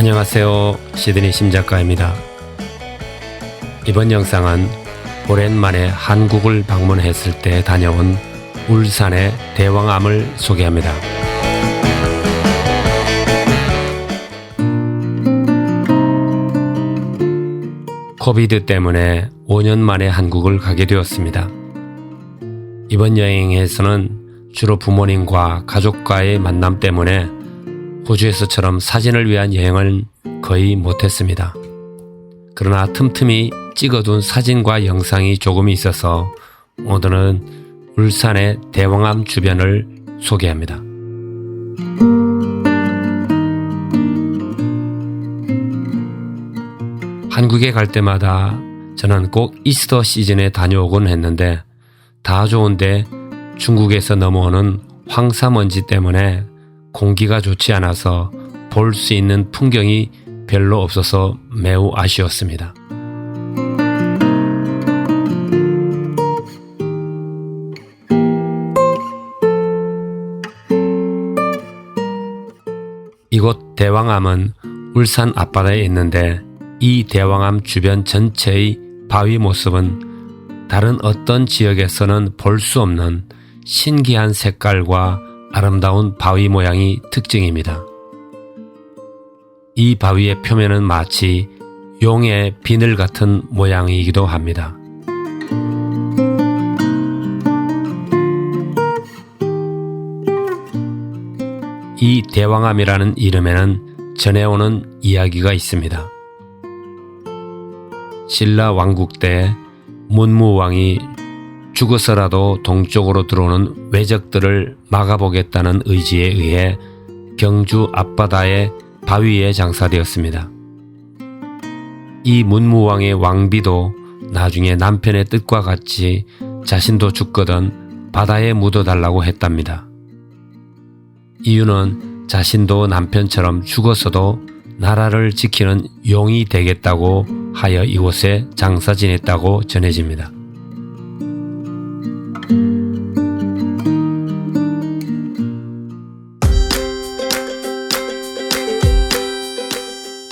안녕하세요. 시드니 심작가입니다. 이번 영상은 오랜만에 한국을 방문했을 때 다녀온 울산의 대왕암을 소개합니다. 코비드 때문에 5년 만에 한국을 가게 되었습니다. 이번 여행에서는 주로 부모님과 가족과의 만남 때문에 호주에서처럼 사진을 위한 여행을 거의 못했습니다. 그러나 틈틈이 찍어둔 사진과 영상이 조금 있어서 오늘은 울산의 대왕암 주변을 소개합니다. 한국에 갈 때마다 저는 꼭 이스터 시즌에 다녀오곤 했는데 다 좋은데 중국에서 넘어오는 황사먼지 때문에 공기가 좋지 않아서 볼 수 있는 풍경이 별로 없어서 매우 아쉬웠습니다. 이곳 대왕암은 울산 앞바다에 있는데 이 대왕암 주변 전체의 바위 모습은 다른 어떤 지역에서는 볼 수 없는 신기한 색깔과 아름다운 바위 모양이 특징입니다. 이 바위의 표면은 마치 용의 비늘 같은 모양이기도 합니다. 이 대왕암이라는 이름에는 전해오는 이야기가 있습니다. 신라 왕국 때 문무왕이 죽어서라도 동쪽으로 들어오는 왜적들을 막아보겠다는 의지에 의해 경주 앞바다의 바위에 장사되었습니다. 이 문무왕의 왕비도 나중에 남편의 뜻과 같이 자신도 죽거든 바다에 묻어달라고 했답니다. 이유는 자신도 남편처럼 죽어서도 나라를 지키는 용이 되겠다고 하여 이곳에 장사 지냈다고 전해집니다.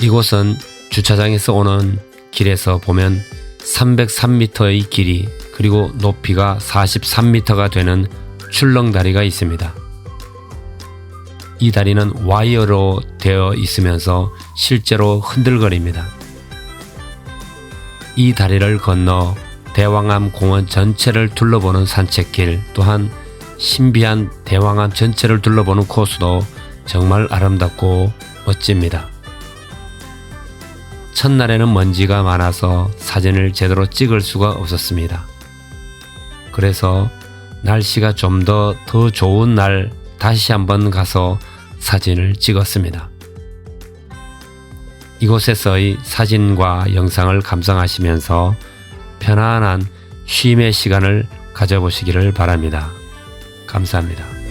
이곳은 주차장에서 오는 길에서 보면 303m의 길이 그리고 높이가 43m가 되는 출렁다리가 있습니다. 이 다리는 와이어로 되어 있으면서 실제로 흔들거립니다. 이 다리를 건너 대왕암 공원 전체를 둘러보는 산책길 또한 신비한 대왕암 전체를 둘러보는 코스도 정말 아름답고 멋집니다. 첫날에는 먼지가 많아서 사진을 제대로 찍을 수가 없었습니다. 그래서 날씨가 좀 더 좋은 날 다시 한번 가서 사진을 찍었습니다. 이곳에서의 사진과 영상을 감상하시면서 편안한 쉼의 시간을 가져보시기를 바랍니다. 감사합니다.